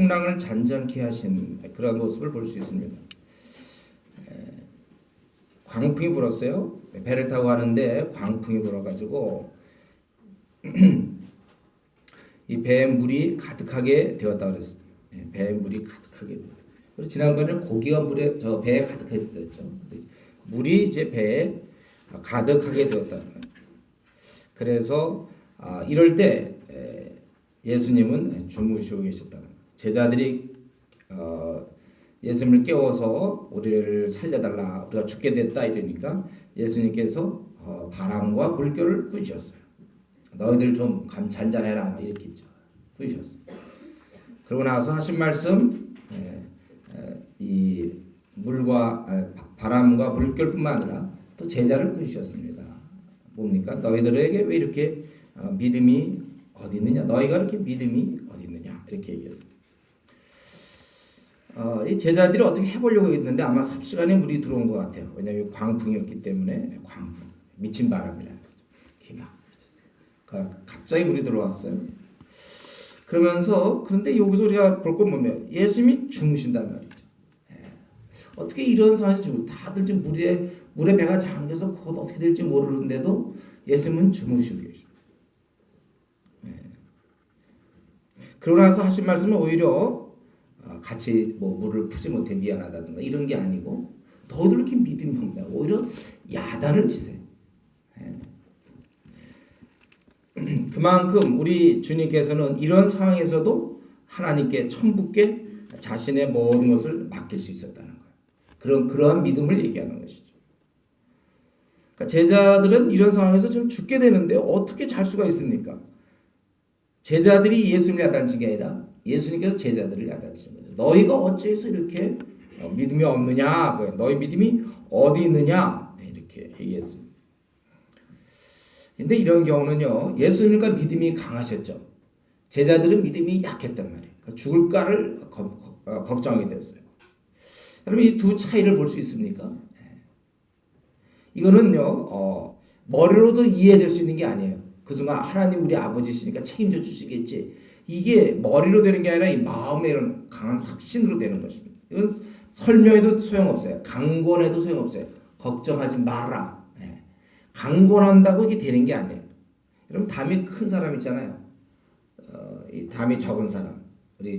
풍랑을 잔잔케 하신 그런 모습을 볼 수 있습니다. 광풍이 불었어요. 배를 타고 가는데 광풍이 불어가지고 이 배에 물이 가득하게 되었다 그랬어요. 배에 물이 가득하게 되었어요. 그리고 지난번에 고기가 배에 가득했었죠. 물이 이제 배에 가득하게 되었다는 거예요. 그래서 이럴 때 예수님은 주무시고 계셨다는 거예요. 제자들이 예수님을 깨워서 우리를 살려달라, 우리가 죽게 됐다 이러니까 예수님께서 바람과 물결을 꾸짖었어요. 너희들 좀 잔잔해라 이렇게 했죠. 꾸짖었어요. 그러고 나서 하신 말씀, 이 바람과 물결뿐만 아니라 또 제자를 꾸짖으셨습니다. 뭡니까? 너희들에게 왜 이렇게 믿음이 어디 있느냐? 너희가 이렇게 믿음이 어디 있느냐? 이렇게 얘기했습니다. 이 제자들이 어떻게 해보려고 했는데 아마 삽시간에 물이 들어온 것 같아요. 왜냐하면 광풍이었기 때문에. 광풍, 미친 바람이라는 거죠. 갑자기 물이 들어왔어요. 그런데 여기서 우리가 볼 건 뭐냐면 예수님이 주무신단 말이죠. 어떻게 이런 상황에서 죽을, 다들 지금 물에 배가 잠겨서 곧 어떻게 될지 모르는데도 예수님은 주무시고 계십니다. 그러고 나서 하신 말씀은 오히려 같이 물을 푸지 못해 미안하다든가 이런 게 아니고 너희들 이렇게 믿음이 없냐, 오히려 야단을 치세요. 그만큼 우리 주님께서는 이런 상황에서도 하나님께 천부께 자신의 모든 것을 맡길 수 있었다는 거예요. 그러한 믿음을 얘기하는 것이죠. 그러니까 제자들은 이런 상황에서 좀 죽게 되는데 어떻게 잘 수가 있습니까? 제자들이 예수님을 야단친 게 아니라 예수님께서 제자들을 야단치는 거죠. 너희가 어째서 이렇게 믿음이 없느냐? 너희 믿음이 어디 있느냐? 이렇게 얘기했습니다. 근데 이런 경우는요, 예수님과 믿음이 강하셨죠. 제자들은 믿음이 약했단 말이에요. 죽을까를 걱정하게 됐어요. 여러분, 이 두 차이를 볼 수 있습니까? 이거는요, 머리로도 이해될 수 있는 게 아니에요. 그 순간 하나님 우리 아버지시니까 책임져 주시겠지. 이게 머리로 되는 게 아니라 이 마음의 이런 강한 확신으로 되는 것입니다. 이건 설명해도 소용없어요. 강권해도 소용없어요. 걱정하지 마라. 강권한다고 이게 되는 게 아니에요. 여러분, 담이 큰 사람 있잖아요. 이 담이 적은 사람. 우리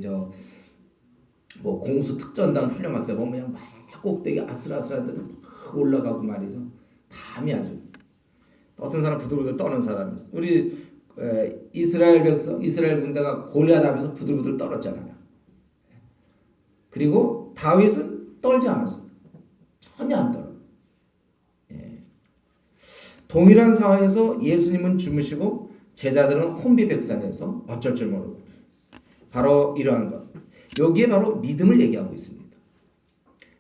공수 특전단 훈련 갈 때 보면 막 꼭대기 아슬아슬한데도 막 올라가고 말이죠. 담이 아주. 어떤 사람 부들부들 떠는 사람이 있어요. 우리 이스라엘 군대가 골리앗 앞에서 부들부들 떨었잖아요. 그리고 다윗은 떨지 않았어요. 전혀 안 떨어요. 동일한 상황에서 예수님은 주무시고 제자들은 혼비백산해서 어쩔 줄 모르고, 바로 이러한 것. 여기에 바로 믿음을 얘기하고 있습니다.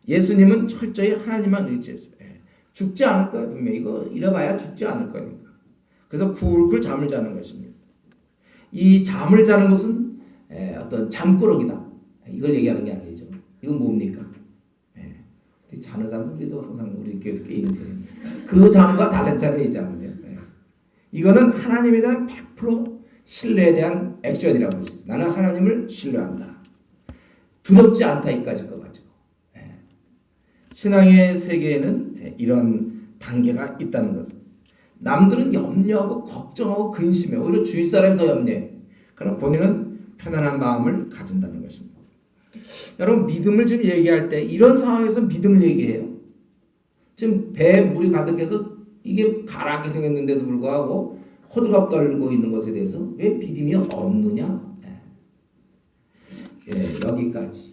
예수님은 철저히 하나님만 의지했어요. 죽지 않을 거예요. 분명히 이거 이래봐야 죽지 않을 거니까. 그래서 굴굴 잠을 자는 것입니다. 이 잠을 자는 것은 어떤 잠꾸러기다, 이걸 얘기하는 게 아니죠. 이건 뭡니까? 자는 사람들도 항상 우리 교회도 꽤 있는데 그 잠과 다른 잠이 이 잠이에요. 이거는 하나님에 대한 100% 신뢰에 대한 액션이라고 할 수 있어요. 나는 하나님을 신뢰한다. 두렵지 않다, 이까지 거 가지고. 신앙의 세계에는 이런 단계가 있다는 것은, 남들은 염려하고 걱정하고 근심해, 오히려 주위 사람이 더 염려해. 그러나 본인은 편안한 마음을 가진다는 것입니다. 여러분, 믿음을 지금 얘기할 때 이런 상황에서 믿음을 얘기해요. 지금 배에 물이 가득해서 이게 가라앉게 생겼는데도 불구하고 호들갑 떨고 있는 것에 대해서 왜 믿음이 없느냐? 여기까지.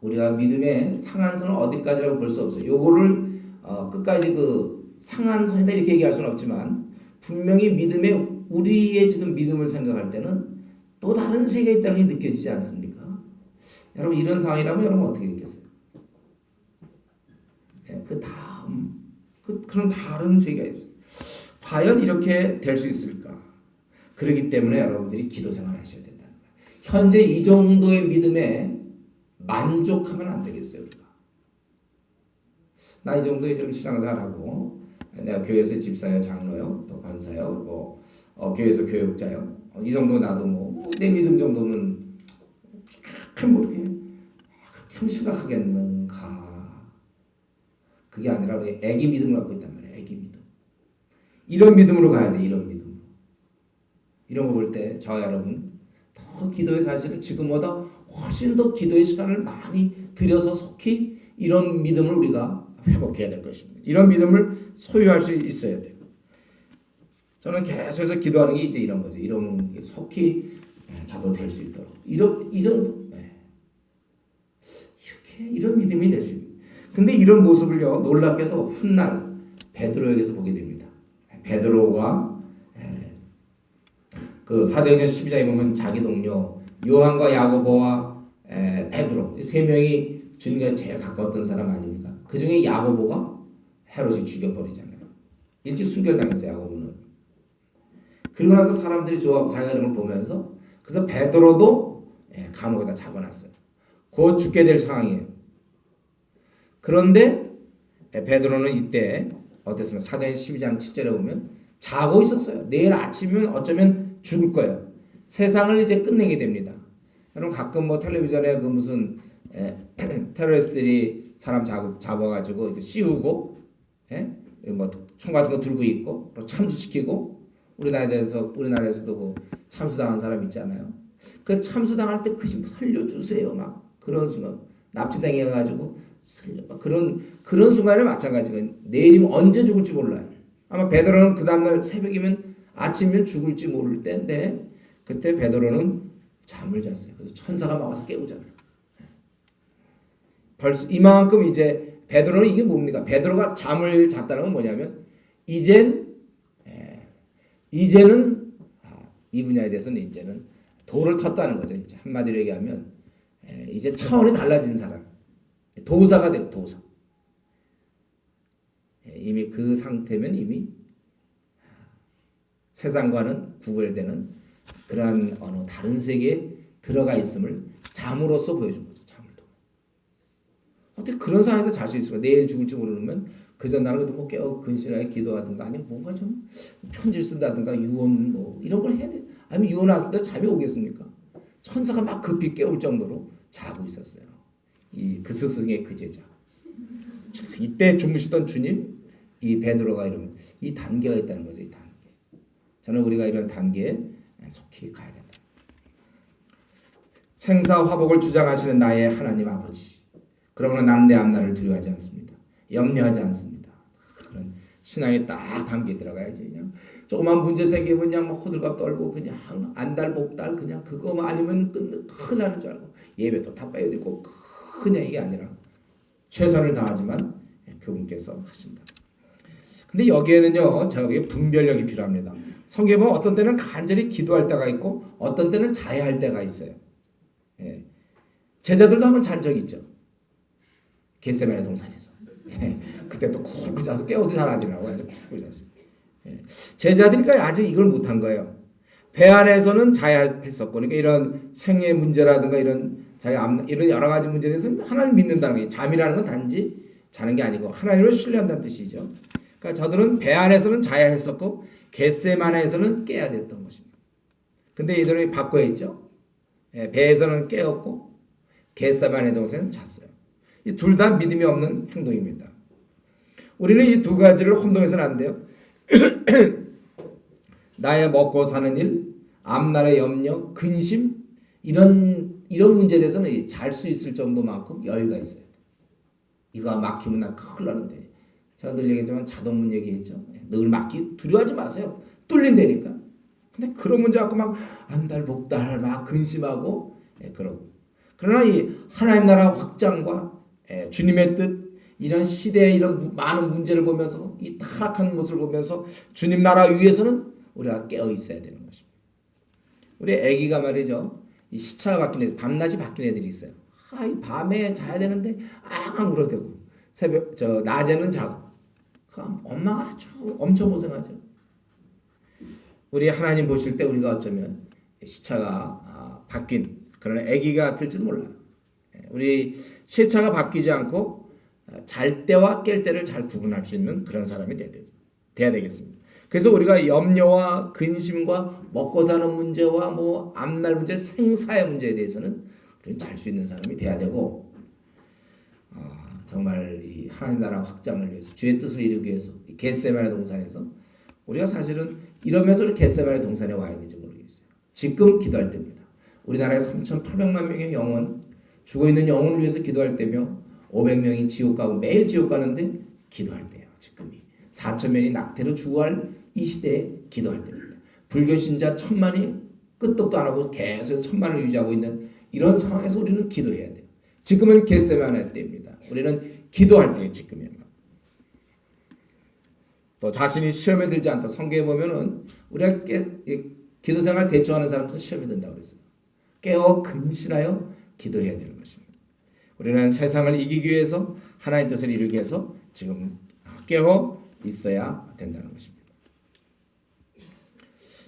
우리가 믿음의 상한선을 어디까지라고 볼 수 없어요. 요거를 끝까지 그 상한선이다 이렇게 얘기할 수는 없지만, 분명히 우리의 지금 믿음을 생각할 때는 또 다른 세계가 있다는 게 느껴지지 않습니까? 여러분, 이런 상황이라면 여러분 어떻게 했겠어요? 그런 다른 세계가 있어요. 과연 이렇게 될 수 있을까? 그렇기 때문에 여러분들이 기도 생활을 하셔야 된다는 거예요. 현재 이 정도의 믿음에 만족하면 안 되겠어요, 우리가. 나 이 정도의 좀 신앙생활하고, 내가 교회에서 집사요, 장로요, 또 권사요, 교회에서 교육자요. 이 정도 나도 내 믿음 정도면 모르게 그렇게 심각하겠는가. 그게 아니라 우리 애기 믿음을 갖고 있단 말이에요. 애기 믿음. 이런 믿음으로 가야 돼. 이런 믿음. 이런 거 볼 때 저와 여러분 더 기도의 사실은 지금보다 훨씬 더 기도의 시간을 많이 들여서 속히 이런 믿음을 우리가 회복해야 될 것입니다. 이런 믿음을 소유할 수 있어야 돼요. 저는 계속해서 기도하는 게 이제 이런 거죠. 이런 게 속히 저도 될 수 있도록 이 정도 이렇게 이런 믿음이 될 수 있는. 근데 이런 모습을요 놀랍게도 훗날 베드로에게서 보게 됩니다. 베드로가 그 사도행전 12장에 보면 자기 동료 요한과 야고보와 베드로 세 명이 주님과 제일 가까웠던 사람 아닙니까? 그 중에 야고보가 헤롯이 죽여버리잖아요. 일찍 순결당했어요. 야고보는. 그리고 나서 사람들이 자기가 이런 걸 보면서 그래서 베드로도 감옥에다 잡아놨어요. 곧 죽게 될 상황이에요. 그런데 베드로는 이때 어땠습니까? 사도행전 12장 7절에 보면 자고 있었어요. 내일 아침이면 어쩌면 죽을 거예요. 세상을 이제 끝내게 됩니다. 여러분 가끔 뭐 텔레비전에 그 무슨 테러리스트들이 사람 잡아가지고 씌우고 뭐 총 같은 거 들고 있고 참수시키고 우리나라에서도 그 참수당한 사람 있잖아요. 그 참수당할 때 그 살려주세요 막 그런 순간 납치당해가지고 그런 순간에 마찬가지가 내일이면 언제 죽을지 몰라요. 아마 베드로는 그 다음날 새벽이면 아침이면 죽을지 모를 때인데 그때 베드로는 잠을 잤어요. 그래서 천사가 막 와서 깨우잖아요. 벌써 이만큼 이제 베드로는 이게 뭡니까? 베드로가 잠을 잤다는 건 뭐냐면 이제는 이 분야에 대해서는 이제는 도를 텄다는 거죠. 이제 한마디로 얘기하면 이제 차원이 달라진 사람, 도사가 되고 도사. 이미 그 상태면 이미 세상과는 구별되는 그러한 어느 다른 세계에 들어가 있음을 잠으로써 보여준 거죠. 잠을 통해. 어떻게 그런 상황에서 잘 수 있을까? 내일 죽을지 모르면 그전 나는 뭐 깨어 근신하게 기도하든가 아니면 뭔가 좀 편지를 쓴다든가 유언 뭐 이런 걸 해야 돼. 아니면 유언 안 쓰다 잠이 오겠습니까? 천사가 막 급히 깨울 정도로 자고 있었어요. 그 스승의 그 제자. 이때 주무시던 주님, 이 베드로가 이런 이 단계가 있다는 거죠. 이 단계. 저는 우리가 이런 단계에 속히 가야 된다. 생사화복을 주장하시는 나의 하나님 아버지. 그러므로 나는 내 앞날을 두려워하지 않습니다. 염려하지 않습니다. 그런 신앙의 딱 단계에 들어가야지. 그냥 조그만 문제 생기면 그냥 막 호들갑 떨고 그냥 안달복달 그냥 그거 아니면 큰일 나는 줄 알고 예배도 다 빼어지고 그냥 이게 아니라 최선을 다하지만 그분께서 하신다. 근데 여기에는요, 제가 보기에 분별력이 필요합니다. 성경에 보면 어떤 때는 간절히 기도할 때가 있고 어떤 때는 자해할 때가 있어요. 제자들도 한번 잔 적이 있죠. 겟세마네 동산에서. 그때 또 쿡쿡 자서 깨워도 잘 안 되라고 아주 쿡쿡 잤어요. 제자들이니까 아직 이걸 못한 거예요. 배 안에서는 자해했었고, 그러니까 이런 생애 문제라든가 이런 이런 여러 가지 문제에 대해서는 하나님 믿는다는 거예요. 잠이라는 건 단지 자는 게 아니고 하나님을 신뢰한다는 뜻이죠. 그러니까 저들은 배 안에서는 자야했었고 겟세마네에서는 깨야 됐던 것입니다. 근데 이들이 바꿔 있죠. 배에서는 깨었고 겟세마네 동산에서는 잤어요. 이 둘 다 믿음이 없는 행동입니다. 우리는 이 두 가지를 혼동해서는 안 돼요. 나의 먹고 사는 일, 앞날의 염려, 근심 이런 문제에 대해서는 잘 수 있을 정도만큼 여유가 있어요. 이거 막히면 나 큰일 나는데. 제가 늘 얘기했지만 자동문 얘기했죠. 늘 막히 두려워하지 마세요. 뚫린다니까. 근데 그런 문제 갖고 막 안달복달 막 근심하고 그러고. 그러나 이 하나님 나라 확장과 주님의 뜻 이런 시대의 이런 많은 문제를 보면서 이 타락한 모습을 보면서 주님 나라 위에서는 우리가 깨어 있어야 되는 것입니다. 우리 아기가 말이죠. 이 시차가 바뀐 애들, 밤낮이 바뀐 애들이 있어요. 이 밤에 자야 되는데 앙앙 울어대고 낮에는 자고. 엄마가 아주 엄청 고생하죠. 우리 하나님 보실 때 우리가 어쩌면 시차가 바뀐 그런 아기가 될지도 몰라요. 우리 시차가 바뀌지 않고 잘 때와 깰 때를 잘 구분할 수 있는 그런 사람이 돼야 되겠습니다. 그래서 우리가 염려와 근심과 먹고 사는 문제와 뭐 앞날 문제, 생사의 문제에 대해서는 잘 수 있는 사람이 돼야 되고 정말 이 하나님 나라 확장을 위해서 주의 뜻을 이루기 위해서 겟세마네 동산에서 우리가 사실은 이러면서 겟세마네 동산에 와 있는지 모르겠어요. 지금 기도할 때입니다. 우리나라에 3,800만 명의 영혼 죽어있는 영혼을 위해서 기도할 때며 500명이 지옥 가고 매일 지옥 가는데 기도할 때예요. 지금이 4,000명이 낙태로 죽어갈 이 시대에 기도할 때입니다. 불교 신자 1,000만이 끄떡도 안 하고 계속 1,000만을 유지하고 있는 이런 상황에서 우리는 기도해야 돼요. 지금은 겟세마네 때입니다. 우리는 기도할 때예요. 지금이요. 또 자신이 시험에 들지 않도록 성경에 보면은 우리가 기도 생활 대충 하는 사람도 시험에 든다고 그랬어요. 깨어 근신하여 기도해야 되는 것입니다. 우리는 세상을 이기기 위해서 하나님 뜻을 이루기 위해서 지금 깨어 있어야 된다는 것입니다.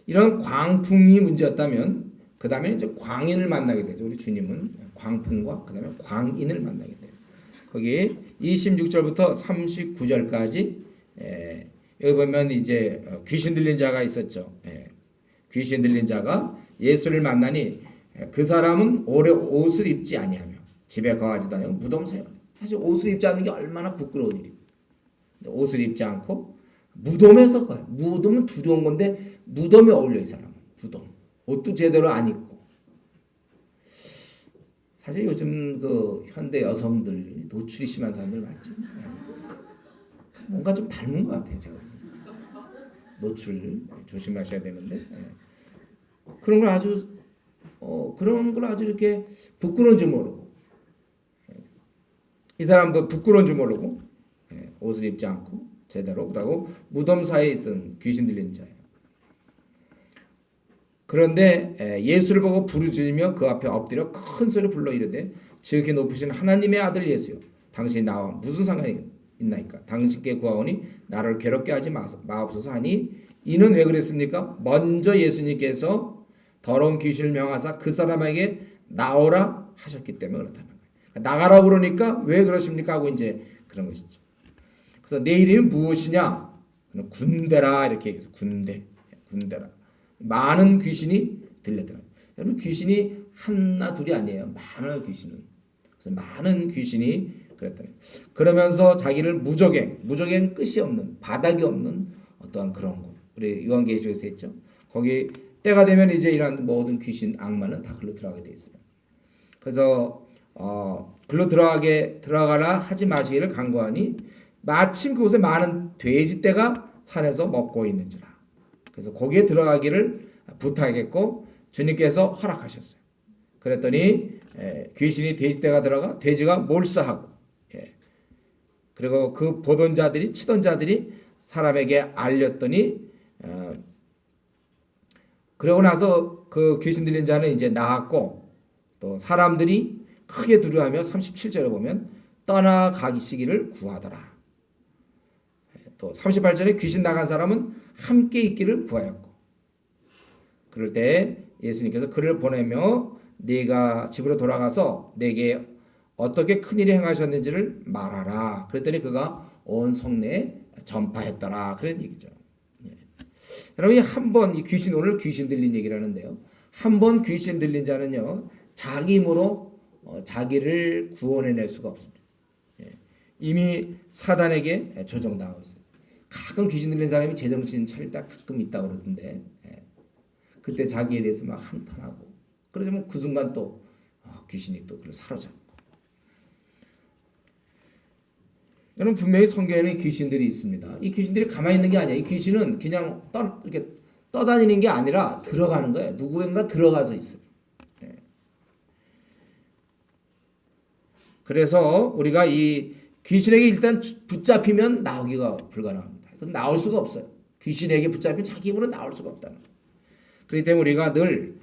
이런 광풍이 문제였다면 그 다음에 이제 광인을 만나게 되죠. 우리 주님은 광풍과 그 다음에 광인을 만나게 돼요. 거기 26절부터 39절까지 여기 보면 이제 귀신 들린 자가 있었죠. 귀신 들린 자가 예수를 만나니 그 사람은 오래 옷을 입지 아니하며 집에 거하지도 않고 무덤 사요. 사실 옷을 입지 않는 게 얼마나 부끄러운 일이에요. 옷을 입지 않고 무덤에서 거예요. 무덤은 두려운 건데 무덤에 어울려 이 사람은. 무덤. 옷도 제대로 안 입고. 사실 요즘 그 현대 여성들 노출이 심한 사람들 많죠. 뭔가 좀 닮은 것 같아요. 제가. 노출 조심하셔야 되는데 그런 걸 아주 이렇게 부끄러운 줄 모르고 이 사람도 부끄러운 줄 모르고 옷을 입지 않고 제대로 그러고 무덤 사이에 있던 귀신 들린 자예요. 그런데 예수를 보고 부르짖으며 그 앞에 엎드려 큰 소리로 불러 이르되 지극히 높으신 하나님의 아들 예수여 당신이 나와 무슨 상관이 있나이까 당신께 구하오니 나를 괴롭게 하지 마옵소서 하니 이는 왜 그랬습니까? 먼저 예수님께서 더러운 귀신을 명하사 그 사람에게 나오라 하셨기 때문에 그렇다는 거예요. 나가라 그러니까 왜 그러십니까 하고 이제 그런 것이죠. 그래서 내 이름이 무엇이냐? 군대라 이렇게 얘기해서 군대라. 많은 귀신이 들렸더라고요. 여러분 귀신이 하나 둘이 아니에요. 많은 귀신은. 그래서 많은 귀신이 그랬더니 그러면서 자기를 무적행 끝이 없는 바닥이 없는 어떠한 그런 곳. 우리 요한계시록에서 했죠. 거기 때가 되면 이제 이런 모든 귀신 악마는 다 글로 들어가게 돼 있어요. 그래서 글로 들어가라 하지 마시기를 간구하니 마침 그곳에 많은 돼지떼가 산에서 먹고 있는지라. 그래서 거기에 들어가기를 부탁했고 주님께서 허락하셨어요. 그랬더니 귀신이 돼지떼가 들어가 돼지가 몰사하고 그리고 그 보던 자들이 치던 자들이 사람에게 알렸더니 그러고 나서 그 귀신 들린 자는 이제 나았고 또 사람들이 크게 두려워하며 37절에 보면 떠나가시기를 구하더라. 또 38절에 귀신 나간 사람은 함께 있기를 구하였고 그럴 때 예수님께서 그를 보내며 네가 집으로 돌아가서 내게 어떻게 큰일이 행하셨는지를 말하라. 그랬더니 그가 온 성내에 전파했더라. 그런 얘기죠. 여러분 한 번 이 귀신 오늘 귀신 들린 얘기를 하는데요. 한 번 귀신 들린 자는요. 자기 힘으로 자기를 구원해낼 수가 없습니다. 이미 사단에게 조종당하고 있어요. 가끔 귀신 들린 사람이 제정신 차릴 때 가끔 있다고 그러던데 그때 자기에 대해서 막 한탄하고 그러자면 그 순간 또 귀신이 또 그를 사로잡고 여러분 분명히 성경에는 귀신들이 있습니다. 이 귀신들이 가만히 있는 게 아니야. 이 귀신은 그냥 이렇게 떠다니는 게 아니라 들어가는 거예요. 누구인가 들어가서 있어요. 그래서 우리가 이 귀신에게 일단 붙잡히면 나오기가 불가능합니다. 나올 수가 없어요. 귀신에게 붙잡히면 자기 힘으로 나올 수가 없다는 거예요. 그렇기 때문에 우리가 늘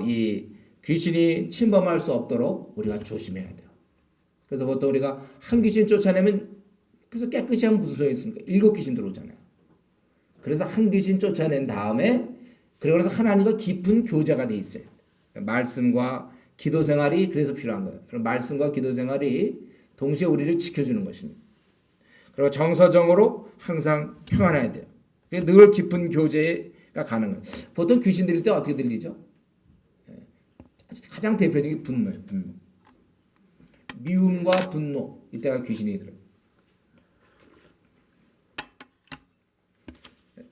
이 귀신이 침범할 수 없도록 우리가 조심해야 돼요. 그래서 보통 우리가 한 귀신 쫓아내면 그래서 깨끗이 하면 무슨 소용이 있습니까? 7 귀신 들어오잖아요. 그래서 한 귀신 쫓아낸 다음에 그래서 하나님과 깊은 교제가 돼 있어요. 말씀과 기도 생활이 그래서 필요한 거예요. 그럼 말씀과 기도 생활이 동시에 우리를 지켜주는 것입니다. 그리고 정서적으로 항상 평안해야 돼요. 늘 깊은 교제가 가능해요. 보통 귀신 들릴 때 어떻게 들리죠? 가장 대표적인 분노예요. 분노. 미움과 분노, 이때가 귀신이 들어요.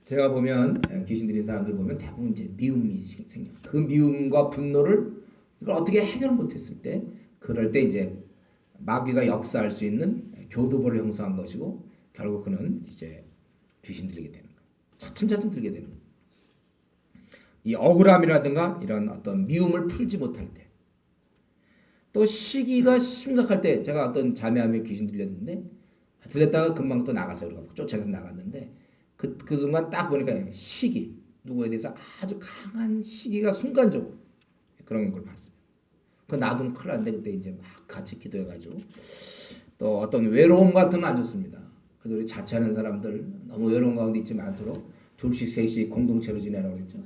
제가 보면 귀신 들린 사람들 보면 대부분 이제 미움이 생겨요. 그 미움과 분노를 이걸 어떻게 해결을 못했을 때, 그럴 때 이제 마귀가 역사할 수 있는 교도보를 형성한 것이고, 결국 그는 이제 귀신 들리게 되는 거예요. 차츰차츰 들게 되는 거예요. 이 억울함이라든가 이런 어떤 미움을 풀지 못할 때, 또 시기가 심각할 때, 제가 어떤 자매함에 귀신 들렸는데, 들렸다가 금방 또 나갔어요. 그러고 쫓아내서 나갔는데, 그 순간 딱 보니까 시기, 누구에 대해서 아주 강한 시기가 순간적으로 그런 걸 봤어요. 그 나도 큰일 났는데, 그때 이제 막 같이 기도해가지고, 또 어떤 외로움 같은 건 안 좋습니다. 그래서 우리 자취하는 사람들 너무 외로운 가운데 있지 않도록 둘씩 셋씩 공동체로 지내라고 그랬죠.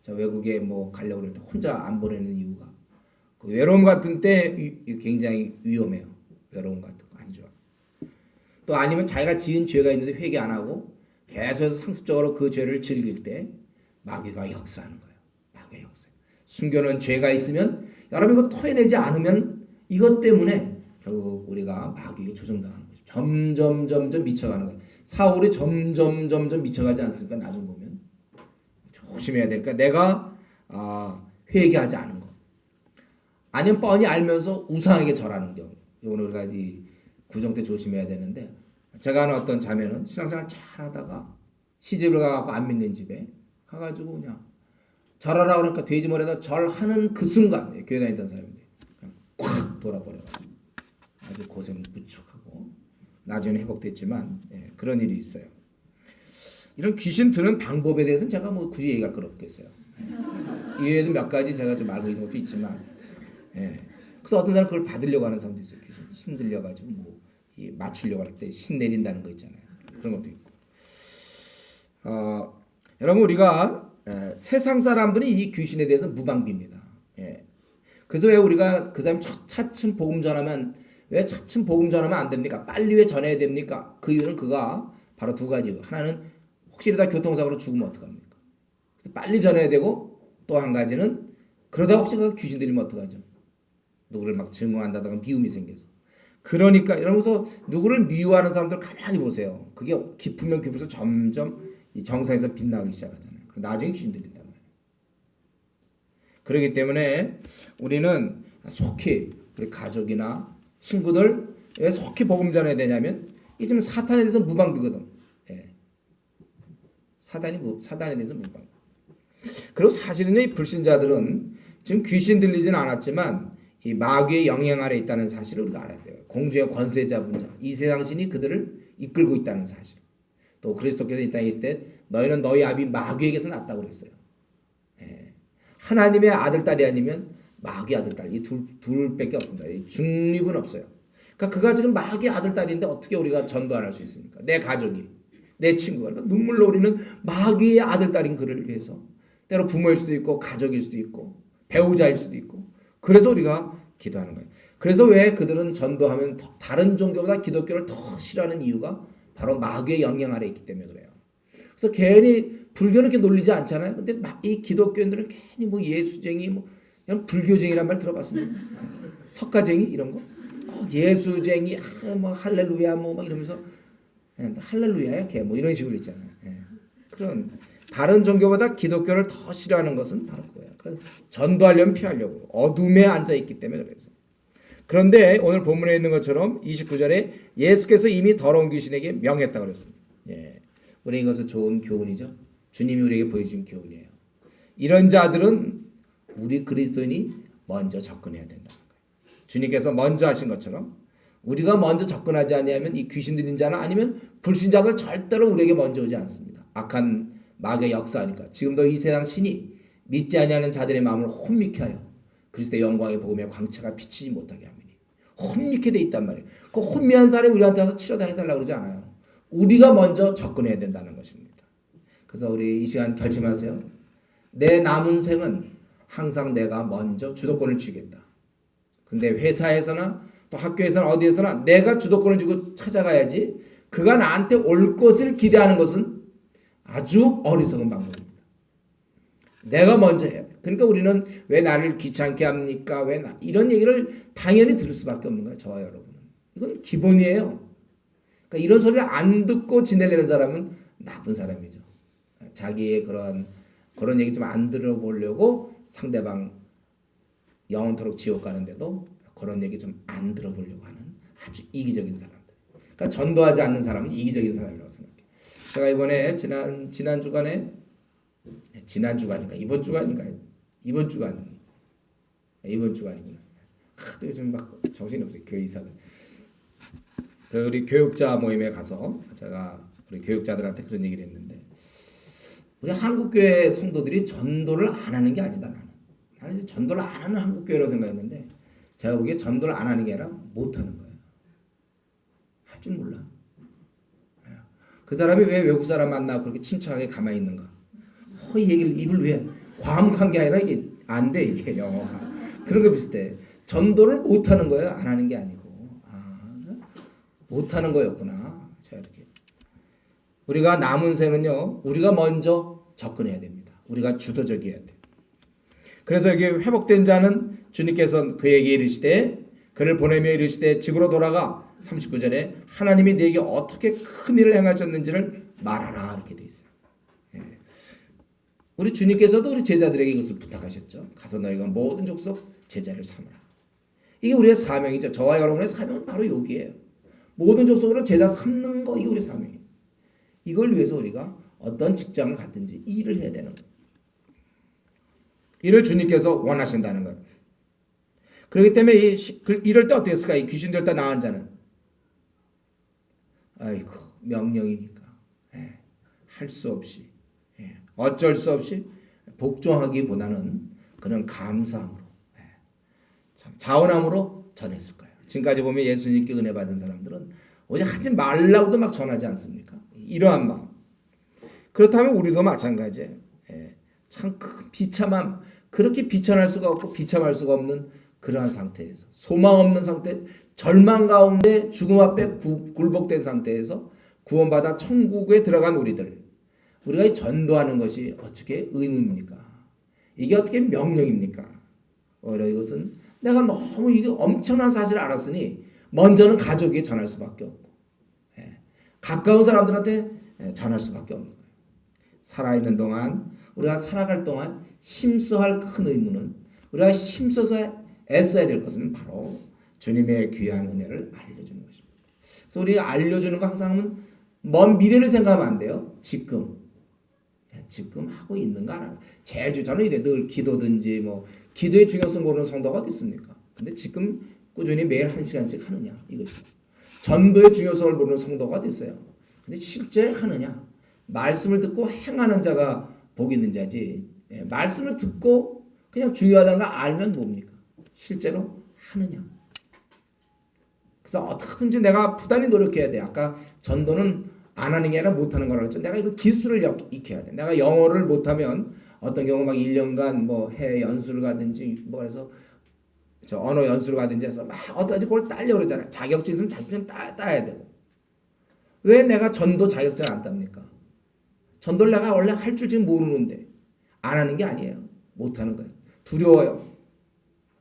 저 외국에 뭐 가려고 그럴 때 혼자 안 보내는 이유가, 그 외로움 같은 때 굉장히 위험해요. 외로움 같은 거 안 좋아. 또 아니면 자기가 지은 죄가 있는데 회개 안 하고 계속해서 상습적으로 그 죄를 즐길 때 마귀가 역사하는 거예요. 마귀의 역사. 숨겨놓은 죄가 있으면 여러분 이거 토해내지 않으면 이것 때문에 결국 우리가 마귀에 조종당하는 거죠. 점점 미쳐가는 거예요. 사울이 점점 미쳐가지 않습니까? 나중 보면 조심해야 되니까 내가 회개하지 않은 거, 아니면 뻔히 알면서 우상에게 절하는 경우, 이거는 우리가 이 구정 때 조심해야 되는데, 제가 아는 어떤 자매는 신앙생활 잘하다가 시집을 가고 안 믿는 집에 가가지고 그냥 절하라 그러니까 돼지머리에다 절하는 그 순간, 교회 다니던 사람인데 그냥 콱 돌아버려가지고 아주 고생 무척 하고 나중에 회복됐지만, 그런 일이 있어요. 이런 귀신 드는 방법에 대해서는 제가 뭐 굳이 얘기할 건 없겠어요. 이외에도 몇 가지 제가 좀 알고 있는 것도 있지만, 그래서 어떤 사람 그걸 받으려고 하는 사람도 있어요. 귀신 힘들려가지고 뭐 맞추려고 할 때 신 내린다는 거 있잖아요. 그런 것도 있고. 여러분 우리가 세상 사람들은 이 귀신에 대해서 무방비입니다. 그래서 왜 우리가 그 사람 차츰 복음 전하면, 왜 차츰 복음 전하면 안 됩니까? 빨리 왜 전해야 됩니까? 그 이유는 그가 바로 두 가지예요. 하나는 혹시 이러다 교통사고로 죽으면 어떡합니까? 그래서 빨리 전해야 되고, 또 한 가지는 그러다 혹시 그 귀신 들리면 어떡하죠? 누구를 막 증오한다든가 미움이 생겨서. 그러니까 이러면서 누구를 미워하는 사람들 가만히 보세요. 그게 깊으면 깊어서 점점 이 정상에서 빛나기 시작하잖아요. 나중에 귀신 들린단 말이에요. 그렇기 때문에 우리는 속히 우리 가족이나 친구들 왜 속히 복음 전해야 되냐면, 이 지금 사탄에 대해서 무방비거든. 사단에 대해서 무방비. 그리고 사실은 이 불신자들은 지금 귀신 들리진 않았지만 이 마귀의 영향 아래 있다는 사실을 우리가 알아야 돼요. 공주의 권세 잡은 자, 이 세상 신이 그들을 이끌고 있다는 사실. 또 그리스도께서 이 땅에 있을 때 너희는 너희 아비 마귀에게서 났다고 그랬어요. 하나님의 아들 딸이 아니면 마귀 아들 딸, 이 둘밖에 없습니다. 이 중립은 없어요. 그러니까 그가 지금 마귀 아들 딸인데 어떻게 우리가 전도 안 할 수 있습니까? 내 가족이, 내 친구가, 그러니까 눈물로 우리는 마귀의 아들 딸인 그를 위해서, 때로 부모일 수도 있고 가족일 수도 있고 배우자일 수도 있고, 그래서 우리가 기도하는 거예요. 그래서 왜 그들은 전도하면 다른 종교보다 기독교를 더 싫어하는 이유가 바로 마귀의 영향 아래 있기 때문에 그래요. 그래서 괜히 불교는 이렇게 놀리지 않잖아요. 근데 이 기독교인들은 괜히 뭐 예수쟁이, 뭐 그냥 불교쟁이란 말 들어봤습니다. 석가쟁이 이런 거, 예수쟁이, 뭐 할렐루야 뭐 막 이러면서, 할렐루야야 걔 뭐 이런 식으로 있잖아요. 그런 다른 종교보다 기독교를 더 싫어하는 것은 바로 그거예요. 전도하려면 피하려고 어둠에 앉아 있기 때문에 그래서. 그런데 오늘 본문에 있는 것처럼 29절에 예수께서 이미 더러운 귀신에게 명했다고 그랬습니다. 우리 이것은 좋은 교훈이죠. 주님이 우리에게 보여준 교훈이에요. 이런 자들은 우리 그리스도인이 먼저 접근해야 된다는 거예요. 주님께서 먼저 하신 것처럼 우리가 먼저 접근하지 않으면 이 귀신 들린 자나 아니면 불신자들 절대로 우리에게 먼저 오지 않습니다. 악한 마귀의 역사하니까. 지금도 이 세상 신이 믿지 아니하는 자들의 마음을 혼미케 하여 그리스도의 영광의 복음의 광채가 비치지 못하게 하미니. 혼미케 돼 있단 말이에요. 그 혼미한 사람이 우리한테 와서 치료다 해달라고 그러지 않아요. 우리가 먼저 접근해야 된다는 것입니다. 그래서 우리 이 시간 결심하세요. 내 남은 생은 항상 내가 먼저 주도권을 쥐겠다. 근데 회사에서나 또 학교에서나 어디에서나 내가 주도권을 쥐고 찾아가야지, 그가 나한테 올 것을 기대하는 것은 아주 어리석은 방법입니다. 내가 먼저 해야 돼. 그러니까 우리는 왜 나를 귀찮게 합니까? 이런 얘기를 당연히 들을 수밖에 없는 거예요. 저와 여러분은. 이건 기본이에요. 그러니까 이런 소리를 안 듣고 지내려는 사람은 나쁜 사람이죠. 자기의 그런 얘기 좀 안 들어보려고 상대방 영원토록 지옥 가는데도 그런 얘기 좀 안 들어보려고 하는 아주 이기적인 사람들. 그러니까 전도하지 않는 사람은 이기적인 사람이라고 생각해요. 제가 이번에 지난 주간에 이번 주간이구나. 또 요즘 막 정신이 없어요. 교회 이사들. 우리 교육자 모임에 가서 제가 우리 교육자들한테 그런 얘기를 했는데, 우리 한국교회 성도들이 전도를 안 하는 게 아니다. 나는 이제 전도를 안 하는 한국교회라고 생각했는데, 제가 보기에 전도를 안 하는 게 아니라 못 하는 거예요. 할 줄 몰라. 그 사람이 왜 외국 사람 만나고 그렇게 침착하게 가만히 있는가? 이 얘기를 입을 왜 과묵한 게 아니라 이게 안 돼, 이게 영어가. 그런 거 비슷해. 전도를 못 하는 거예요. 안 하는 게 아니고. 못 하는 거였구나. 자, 이렇게. 우리가 남은 생은요, 우리가 먼저 접근해야 됩니다. 우리가 주도적이어야 돼. 그래서 여기 회복된 자는 주님께서 그에게 이르시되, 그를 보내며 이르시되 집으로 돌아가 39절에 하나님이 네게 어떻게 큰 일을 행하셨는지를 말하라, 이렇게 돼 있어요. 우리 주님께서도 우리 제자들에게 이것을 부탁하셨죠. 가서 너희가 모든 족속 제자를 삼으라. 이게 우리의 사명이죠. 저와 여러분의 사명은 바로 여기에요. 모든 족속으로 제자 삼는 거, 이게 우리 사명이에요. 이걸 위해서 우리가 어떤 직장을 갖든지 일을 해야 되는 거예요. 이를 주님께서 원하신다는 거예요. 그렇기 때문에 이럴 때 어떻게 했을까? 이 귀신 들다 나은 자는 아이고, 명령이니까 할 수 없이, 어쩔 수 없이 복종하기보다는 그런 감사함으로, 참 자원함으로 전했을 거예요. 지금까지 보면 예수님께 은혜 받은 사람들은 어제 하지 말라고도 막 전하지 않습니까? 이러한 마음. 그렇다면 우리도 마찬가지예요. 참 큰 비참함, 그렇게 비천할 수가 없고 비참할 수가 없는 그러한 상태에서, 소망 없는 상태, 절망 가운데 죽음 앞에 굴복된 상태에서 구원받아 천국에 들어간 우리가 전도하는 것이 어떻게 의무입니까? 이게 어떻게 명령입니까? 오히려 이것은 내가 너무 이게 엄청난 사실을 알았으니 먼저는 가족에게 전할 수밖에 없고, 가까운 사람들한테 전할 수밖에 없는 거예요. 살아있는 동안, 우리가 살아갈 동안 힘써할 큰 의무는, 우리가 힘써서 애써야 될 것은 바로 주님의 귀한 은혜를 알려주는 것입니다. 그래서 우리가 알려주는 거 항상 먼 미래를 생각하면 안 돼요. 지금 하고 있는가 알아. 저는 이래, 늘 기도든지 기도의 중요성 모르는 성도가 어디 있습니까? 근데 지금 꾸준히 매일 1시간씩 하느냐, 이거죠. 전도의 중요성을 모르는 성도가 어디 있어요? 근데 실제 하느냐? 말씀을 듣고 행하는 자가 복이 있는 자지, 말씀을 듣고 그냥 중요하다는 거 알면 뭡니까? 실제로 하느냐? 그래서 어떻게든지 내가 부단히 노력해야 돼. 아까 전도는 안 하는 게 아니라 못하는 거라고 했죠. 내가 이거 기술을 익혀야 돼. 내가 영어를 못하면 어떤 경우 막 1년간 해외 연수를 가든지 그래서 저 언어 연수를 가든지 해서 막 어떠지 그걸 따려고 그러잖아요. 자격증 있으면 자격증 따야 되고. 왜 내가 전도 자격증 안 땁니까? 전도를 내가 원래 할 줄 지금 모르는데 안 하는 게 아니에요. 못 하는 거예요. 두려워요.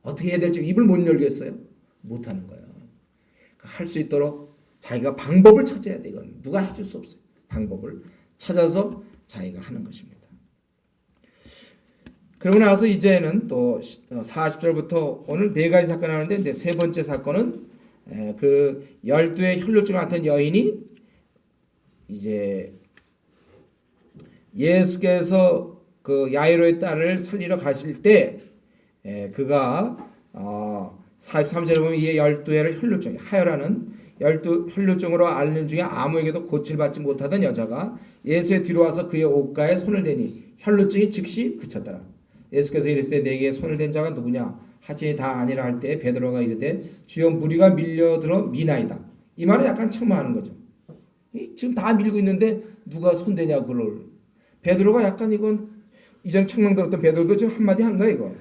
어떻게 해야 될지 입을 못 열겠어요. 못 하는 거예요. 할 수 있도록 자기가 방법을 찾아야 돼. 이건 누가 해줄 수 없어요. 방법을 찾아서 자기가 하는 것입니다. 그러고 나서 이제는 또 40절부터 오늘 4가지 사건이 나오는데, 이제 세 번째 사건은 그 12의 혈루증 같은 여인이 이제 예수께서 그 야이로의 딸을 살리러 가실 때 그가 43절에 보면 이에 12회를 혈루증, 하여라는 12혈루증으로 앓는 중에 아무에게도 고침받지 못하던 여자가 예수의 뒤로 와서 그의 옷가에 손을 대니 혈루증이 즉시 그쳤더라. 예수께서 이르시되 내게 손을 댄 자가 누구냐 하시니 다 아니라 할 때 베드로가 이르되 주여 무리가 밀려들어 미나이다. 이 말은 약간 책망하는 거죠. 지금 다 밀고 있는데 누가 손대냐고. 그걸 베드로가 약간, 이건 이전에 책망 들었던 베드로도 지금 한마디 한 거야 이거.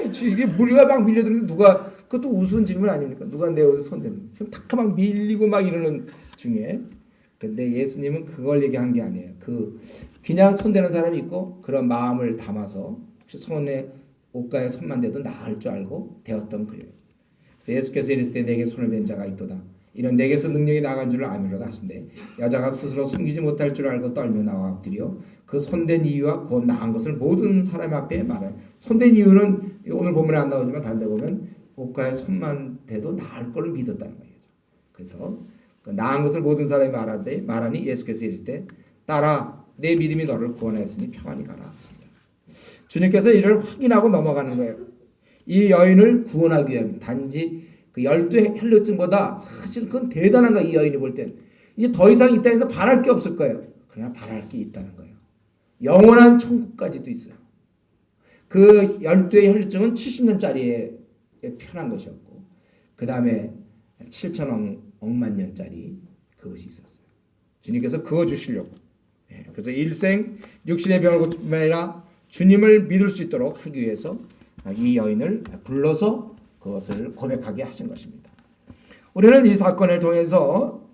이게 무리가 막 밀려드는데 누가, 그것도 우스운 질문 아닙니까? 누가 내 옷에 손대는, 지금 탁 막 밀리고 막 이러는 중에. 근데 예수님은 그걸 얘기한 게 아니에요. 그냥 손대는 사람이 있고 그런 마음을 담아서 손에 옷가에 손만 대도 나을 줄 알고 되었던 그예요. 그래서 예수께서 이르실 때 내게 손을 댄 자가 있도다. 이런 내게서 능력이 나간 줄을 아미로다 하신대. 여자가 스스로 숨기지 못할 줄 알고 떨며 나와 엎드려 그 손댄 이유와 곧 나은 것을 모든 사람 앞에 말해. 손댄 이유는 오늘 본문에 안 나오지만 다른 데 보면 옷가에 손만 대도 나을 걸 믿었다는 거예요. 그래서 그 나은 것을 모든 사람이 말하니 예수께서 이르실 때 따라 내 믿음이 너를 구원하였으니 평안히 가라. 주님께서 이를 확인하고 넘어가는 거예요. 이 여인을 구원하기 위해 단지 그 12 혈루증보다 사실 그건 대단한 거예요. 이 여인이 볼 땐. 이제 더 이상 이 땅에서 바랄 게 없을 거예요. 그러나 바랄 게 있다는 거예요. 영원한 천국까지도 있어요. 그 12의 혈루증은 70년짜리에 편한 것이었고 그 다음에 7천억만 년짜리 그것이 있었어요. 주님께서 그거 주시려고. 그래서 일생 육신의 병을 고칠 뿐만 아니라 주님을 믿을 수 있도록 하기 위해서 이 여인을 불러서 그것을 고백하게 하신 것입니다. 우리는 이 사건을 통해서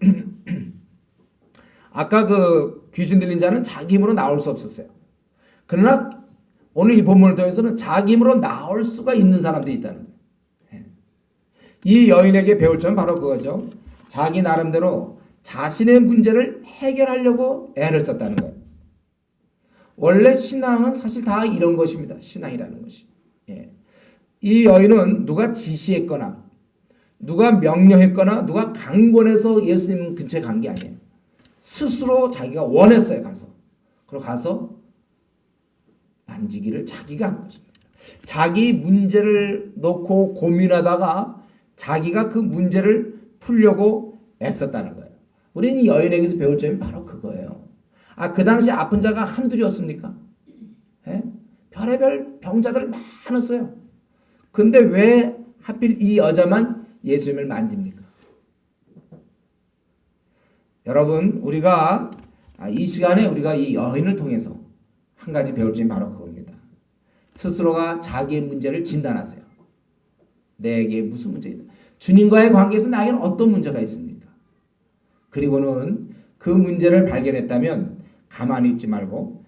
아까 그 귀신 들린 자는 자기 힘으로 나올 수 없었어요. 그러나 오늘 이 본문을 통해서는 자기 힘으로 나올 수가 있는 사람들이 있다는 거예요. 이 여인에게 배울 점은 바로 그거죠. 자기 나름대로 자신의 문제를 해결하려고 애를 썼다는 거예요. 원래 신앙은 사실 다 이런 것입니다. 신앙이라는 것이. 이 여인은 누가 지시했거나 누가 명령했거나 누가 강권해서 예수님 근처에 간 게 아니에요. 스스로 자기가 원했어요. 그리고 가서 만지기를 자기가 한 것입니다. 자기 문제를 놓고 고민하다가 자기가 그 문제를 풀려고 애썼다는 거예요. 우리는 이 여인에게서 배울 점이 바로 그거예요. 그 당시 아픈 자가 한둘이었습니까? 별의별 병자들 많았어요. 근데 왜 하필 이 여자만 예수님을 만집니까? 여러분, 우리가 이 시간에 우리가 이 여인을 통해서 한 가지 배울 점이 바로 그겁니다. 스스로가 자기의 문제를 진단하세요. 내게 무슨 문제이다. 주님과의 관계에서 나에게는 어떤 문제가 있습니까? 그리고는 그 문제를 발견했다면 가만히 있지 말고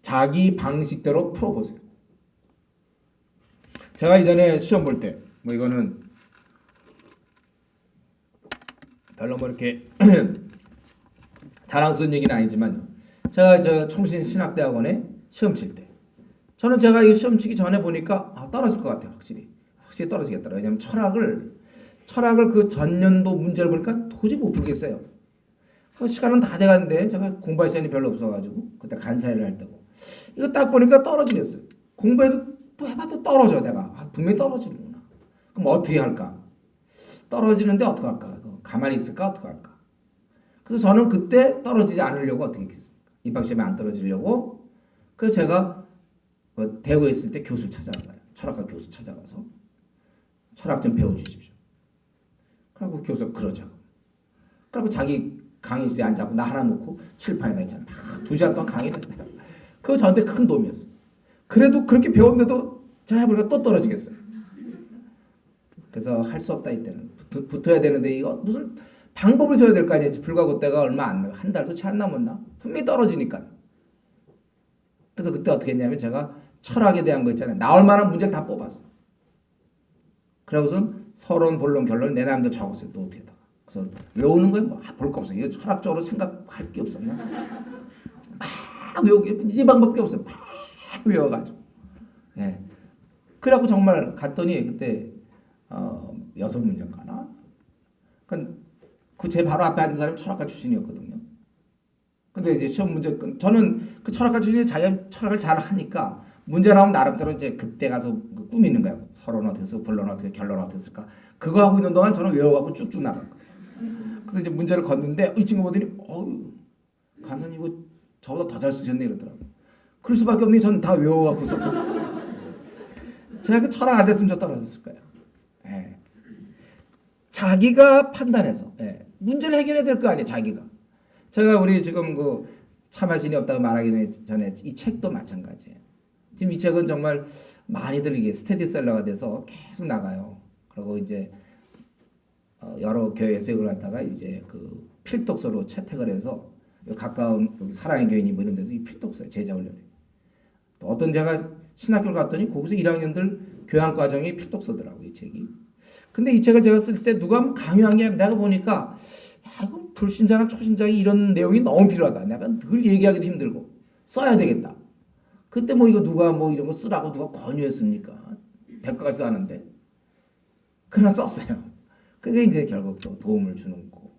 자기 방식대로 풀어보세요. 제가 이전에 시험 볼 때, 이거는 별로 이렇게 자랑스러운 얘기는 아니지만, 제가 저 총신신학대학원에 시험 칠 때, 저는 제가 이 시험 치기 전에 보니까 떨어질 것 같아요. 확실히 떨어지겠더라고요. 왜냐하면 철학을 그 전년도 문제를 보니까 도저히 못 풀겠어요. 시간은 다 돼가는데 제가 공부할 시간이 별로 없어가지고 그때 간사회를 할 때고 이거 딱 보니까 떨어지겠어요. 공부해도 또 해봐도 떨어져. 내가 분명히 떨어지는구나. 그럼 어떻게 할까? 떨어지는데 어떻게 할까? 가만히 있을까? 어떻게 할까? 그래서 저는 그때 떨어지지 않으려고 어떻게 했습니까? 입학시험에 안 떨어지려고 그래서 제가 대구에 있을 때 교수를 찾아가요. 철학과 교수 찾아가서 철학 좀 배워주십시오. 그리고 교수가 그러자. 그리고 자기 강의실에 앉아서 나 하나 놓고 칠판에다 있잖아. 막 2시간 동안 강의를 했어요. 그거 저한테 큰 도움이었어요. 그래도 그렇게 배웠는데도 제가 해보니까 또 떨어지겠어요. 그래서 할 수 없다 이때는. 붙어야 되는데 이거 무슨 방법을 써야 될 거 아니에요. 불과 그때가 얼마 안 나요. 한 달도 채 안 남았나? 분명히 떨어지니까. 그래서 그때 어떻게 했냐면 제가 철학에 대한 거 있잖아요. 나올 만한 문제를 다 뽑았어. 그러고선 서론, 본론, 결론 내 나름대로 적었어요. 노트에다가. 그래서 외우는 거예요. 볼 거 없어. 이거 철학적으로 생각할 게 없어. 그냥 막 외우기 이 방법밖에 없어. 막 외워가지고. 그래갖고 정말 갔더니 그때 6문제인가나? 그 제 바로 앞에 앉은 사람이 철학과 출신이었거든요. 근데 이제 시험 문제 저는 그 철학과 출신이 자기 철학을 잘 하니까 문제 나오면 나름대로 이제 그때 가서 꾸미는 거야. 서론 어떻게 쓰고 본론 어떻게 결론 어떻게 쓸까. 그거 하고 있는 동안 저는 외워갖고 쭉쭉 나갔거든요. 그래서 이제 문제를 걷는데 이 친구 보더니 간사님 이거 저보다 더 잘 쓰셨네 이러더라고요. 그럴 수밖에 없는 게 저는 다 외워갖고 썼고 제가 그 철학 안 됐으면 저 떨어졌을 거예요. 자기가 판단해서 문제를 해결해야 될 거 아니에요. 자기가. 제가 우리 지금 그 참하신이 없다고 말하기 전에 이 책도 마찬가지예요. 지금 이 책은 정말 많이들 이게 스테디셀러가 돼서 계속 나가요. 그리고 이제 여러 교회에서 이걸 갖다가 이제 그 필독서로 채택을 해서 가까운 여기 사랑의 교인이 뭐 이런 데서 이 필독서 제자 훈련을 또 어떤 제가 신학교를 갔더니 거기서 1학년들 교양과정이 필독서더라고요, 이 책이. 근데 이 책을 제가 쓸 때 누가 한번 강요한 게 아니라 내가 보니까 야, 이거 불신자나 초신자에게 이런 내용이 너무 필요하다. 내가 늘 얘기하기도 힘들고 써야 되겠다. 그때 뭐 이거 누가 뭐 이런 거 쓰라고 누가 권유했습니까? 될 것 같지도 않은데. 그러나 썼어요. 그게 이제 결국 또 도움을 주는 거고.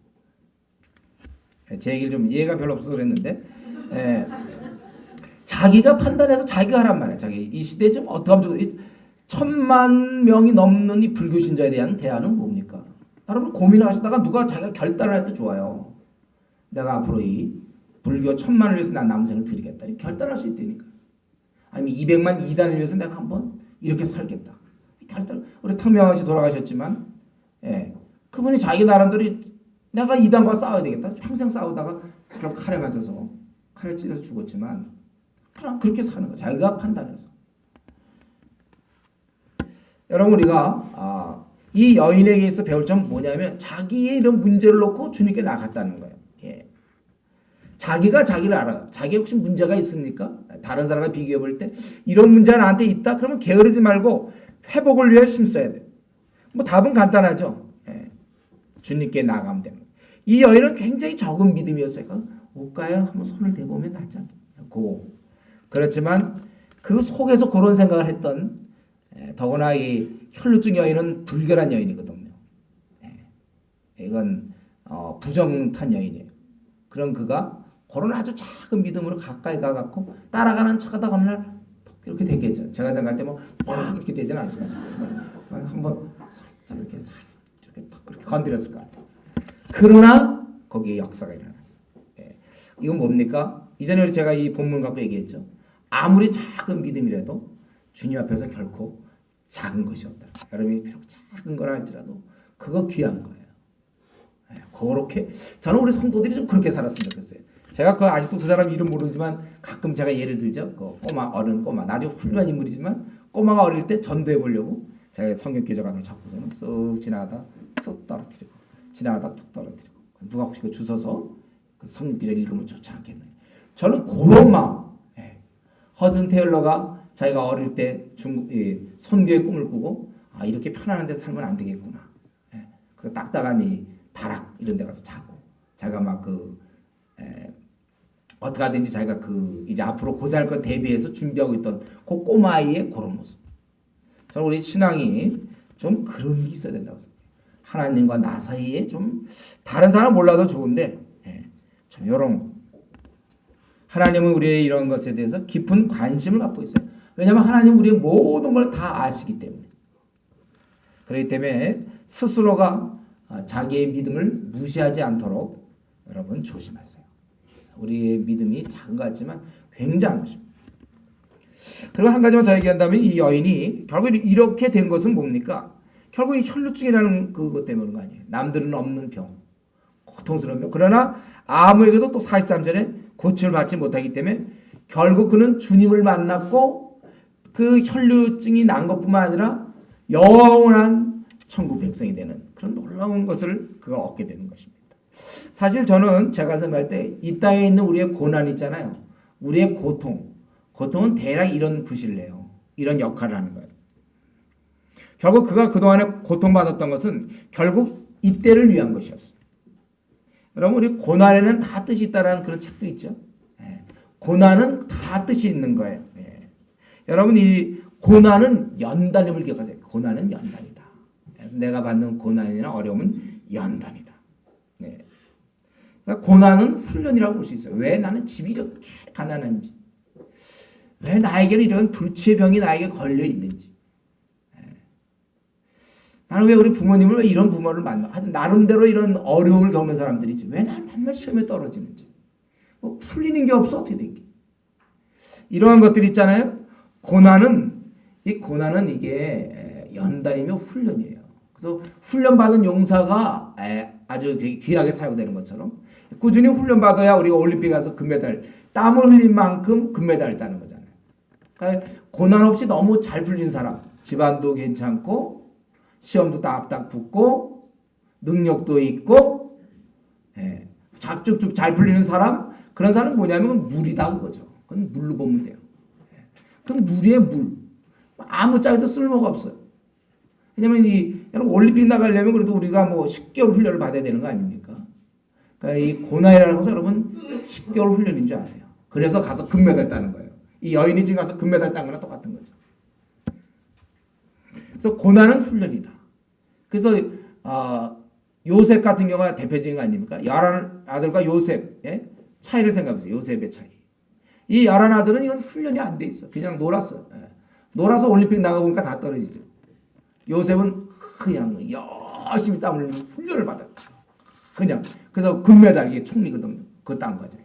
제 얘기를 좀 이해가 별로 없어서 그랬는데, 예. 자기가 판단해서 자기가 하란 말이야. 자기 이 시대에 좀 어떻게 하면 좋 1000만 명이 넘는 이 불교 신자에 대한 대안은 뭡니까? 여러분 고민하시다가 누가 자기가 결단을 할 때 좋아요. 내가 앞으로 이 불교 1000만을 위해서 난 남은 생을 드리겠다. 이렇게 결단할 수 있다니까. 아니면 200만 이단을 위해서 내가 한번 이렇게 살겠다. 결단. 우리 탕명환 씨 돌아가셨지만, 예, 그분이 자기 나름대로 내가 이단과 싸워야 되겠다. 평생 싸우다가 결국 칼에 맞아서 칼에 찔려서 죽었지만, 그럼 그렇게 사는 거. 자기가 판단해서. 여러분 우리가 이 여인에게서 배울 점은 뭐냐면 자기의 이런 문제를 놓고 주님께 나갔다는 거예요. 예. 자기가 자기를 알아요. 자기 혹시 문제가 있습니까? 다른 사람과 비교해 볼 때 이런 문제가 나한테 있다? 그러면 게으르지 말고 회복을 위해 힘써야 돼요. 뭐 답은 간단하죠. 예. 주님께 나가면 되는 거예요. 이 여인은 굉장히 적은 믿음이었어요. 옷가에 한번 손을 대보면 낫지 않겠고. 그렇지만 그 속에서 그런 생각을 했던, 더구나 이 혈루증 여인은 불결한 여인이거든요. 이건 부정탄 여인이에요. 그런 그가 그런 아주 작은 믿음으로 가까이 가갖고 따라가는 척하다가 어느 날 이렇게 됐겠죠. 제가 생각할 때 뭐 팍 이렇게 되진 않을 것 같아요. 한번 살짝 이렇게 탁 이렇게 건드렸을 것 같아요. 그러나 거기에 역사가 일어났어요. 이건 뭡니까? 이전에 제가 이 본문 갖고 얘기했죠. 아무리 작은 믿음이라도 주님 앞에서 결코 작은 것이 없다. 여러분이 비록 작은 거라 할지라도 그거 귀한 거예요. 그렇게 저는 우리 성도들이 좀 그렇게 살았으면 좋겠어요. 제가 아직도 그 사람 이름 모르지만 가끔 제가 예를 들죠. 그 꼬마 나중에 훌륭한 인물이지만 꼬마가 어릴 때 전도해 보려고 제가 성경 교재관을 잡고서는 쓱 지나가다 툭 떨어뜨리고 지나가다 툭 떨어뜨리고 누가 혹시 그 주워서 그 성경 교재 읽으면 좋지 않겠나요? 저는 그런 마음. 허든 테일러가 자기가 어릴 때 선교의 꿈을 꾸고 이렇게 편안한 데 살면 안 되겠구나. 그래서 딱딱한 이 다락 이런 데 가서 자고 자기가 막 어떻게 하든지 자기가 이제 앞으로 고생할 것 대비해서 준비하고 있던 그 꼬마아이의 그런 모습. 저는 우리 신앙이 좀 그런 게 있어야 된다고 생각해요. 하나님과 나 사이에 좀 다른 사람 몰라도 좋은데 좀 이런 거. 하나님은 우리의 이런 것에 대해서 깊은 관심을 갖고 있어요. 왜냐하면 하나님은 우리의 모든 걸 다 아시기 때문에. 그렇기 때문에 스스로가 자기의 믿음을 무시하지 않도록 여러분 조심하세요. 우리의 믿음이 작은 것 같지만 굉장한 것입니다. 그리고 한 가지만 더 얘기한다면 이 여인이 결국 이렇게 된 것은 뭡니까? 결국 이 혈루증이라는 그것 때문인 거 아니에요. 남들은 없는 병, 고통스러운 병. 그러나 아무에게도 또 43절에 고침을 받지 못하기 때문에 결국 그는 주님을 만났고 그 혈루증이 난 것뿐만 아니라 영원한 천국 백성이 되는 그런 놀라운 것을 그가 얻게 되는 것입니다. 사실 저는 제가 생각할 때 이 땅에 있는 우리의 고난 있잖아요. 우리의 고통은 대략 이런 구실을 해요. 이런 역할을 하는 거예요. 결국 그가 그동안에 고통받았던 것은 결국 이때를 위한 것이었어요. 여러분 우리 고난에는 다 뜻이 있다라는 그런 책도 있죠. 고난은 다 뜻이 있는 거예요. 여러분 이 고난은 연단임을 기억하세요. 고난은 연단이다. 그래서 내가 받는 고난이나 어려움은 연단이다. 그러니까 고난은 훈련이라고 볼 수 있어요. 왜 나는 집이 이렇게 가난한지, 왜 나에게는 이런 불치의 병이 나에게 걸려 있는지, 나는 왜 우리 부모님을 왜 이런 부모를 만나? 나름대로 이런 어려움을 겪는 사람들이 있지. 왜 나를 맨날 시험에 떨어지는지. 뭐 풀리는 게 없어 어떻게 된 게. 이러한 것들이 있잖아요. 고난은 이게 연단이며 훈련이에요. 그래서 훈련받은 용사가 아주 귀하게 사용되는 것처럼 꾸준히 훈련받아야 우리가 올림픽 가서 금메달, 땀을 흘린 만큼 금메달을 따는 거잖아요. 그러니까 고난 없이 너무 잘 풀린 사람, 집안도 괜찮고 시험도 딱딱 붙고 능력도 있고 쭉쭉 잘 풀리는 사람, 그런 사람은 뭐냐면 물이다 그거죠. 그건 물로 보면 돼요. 그럼 물이에 물. 아무짝에도 쓸모가 없어요. 왜냐면 여러분 올림픽 나가려면 그래도 우리가 뭐 10개월 훈련을 받아야 되는 거 아닙니까? 그러니까 이 고난이라는 것은 여러분 10개월 훈련인 줄 아세요. 그래서 가서 금메달 따는 거예요. 이 여인이 지금 가서 금메달 딴 거랑 똑같은 거죠. 그래서 고난은 훈련이다. 그래서 요셉 같은 경우가 대표적인 거 아닙니까? 11아들과 요셉의 차이를 생각해보세요. 요셉의 차이. 이 11아들은 이건 훈련이 안 돼 있어. 그냥 놀았어. 놀아서 올림픽 나가보니까 다 떨어지죠. 요셉은 그냥 열심히 땀 흘리면서 훈련을 받았다. 그냥. 그래서 금메달, 이게 총리거든요. 그거 딴 거죠.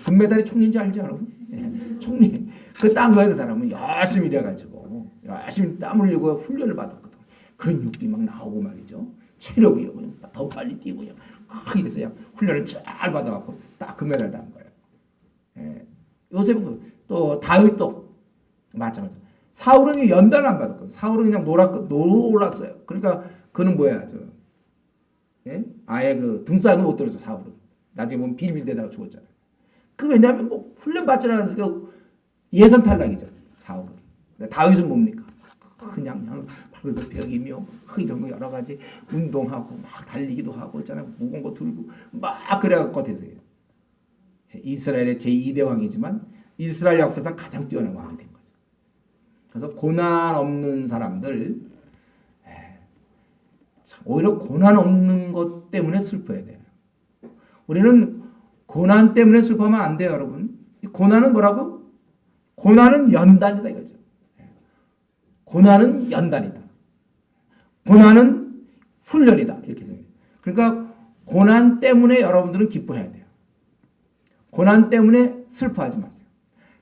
금메달이 총리인지 알죠, 여러분? 총리. 그거 딴 거예요, 그 사람은. 열심히 일해가지고. 열심히 땀 흘리고 훈련을 받았거든. 근육이 막 나오고 말이죠. 체력이 더 빨리 뛰고, 이래서 그냥 훈련을 잘 받아갖고 딱 금메달 딴 거예요. 요셉은 또 다윗도 마찬가지. 사울은 연단을 안 받았거든. 사울은 그냥 놀았어요. 그러니까 그는 뭐야, 아예 그 등싸이도 못 들었어, 사울은. 나중에 보면 빌빌대다가 죽었잖아요. 왜냐하면 뭐 훈련 받지 않았으니까 예선 탈락이잖아, 사울은. 다윗은 뭡니까? 그냥 발굽혀이며 이런 거 여러 가지 운동하고 막 달리기도 하고 있잖아요. 무거운 거 들고 막 그래갖고 되세요. 이스라엘의 제2대 왕이지만 이스라엘 역사상 가장 뛰어난 왕이 된 거죠. 그래서 고난 없는 사람들, 오히려 고난 없는 것 때문에 슬퍼야 돼요. 우리는 고난 때문에 슬퍼하면 안 돼요, 여러분. 고난은 뭐라고? 고난은 연단이다 이거죠. 고난은 연단이다. 고난은 훈련이다. 이렇게 생각해요. 그러니까 고난 때문에 여러분들은 기뻐해야 돼요. 고난 때문에 슬퍼하지 마세요.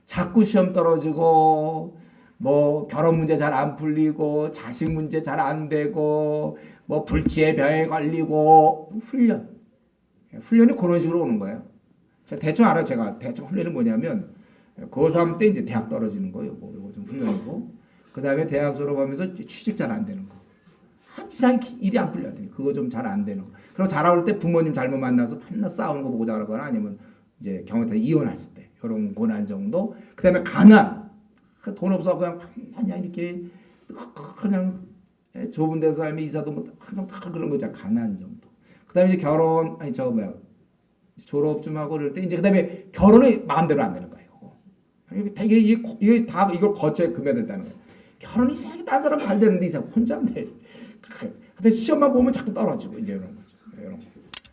자꾸 시험 떨어지고 뭐 결혼 문제 잘 안 풀리고 자식 문제 잘 안 되고 뭐 불치의 병에 걸리고 훈련이 그런 식으로 오는 거예요. 제가 대충 알아요. 제가 대충 훈련이 뭐냐면 고3 때 이제 대학 떨어지는 거예요. 이거 좀 훈련이고 그 다음에 대학 졸업하면서 취직 잘 안 되는 거. 이상 일이 안 풀려야 돼. 그거 좀 잘 안 되는 거. 그리고 자라올 때 부모님 잘못 만나서 밤낮 싸우는 거 보고 자라거나 아니면 이제 경험해서 이혼했을 때 이런 고난 정도. 그 다음에 가난. 돈 없어 그냥 이렇게 그냥 좁은 데서 살면 이사도 못 항상 다 그런 거잖아. 가난 정도. 그 다음에 이제 결혼 졸업 좀 하고 그럴 때 이제 그 다음에 결혼이 마음대로 안 되는 거예요. 이게 다 이걸 거쳐야 금메달 따는 거예요. 결혼이 이상하게 딴 사람 잘 되는데 이상 혼자 안 돼. 근데 시험만 보면 자꾸 떨어지고 이제 이런 거죠. 이런 거.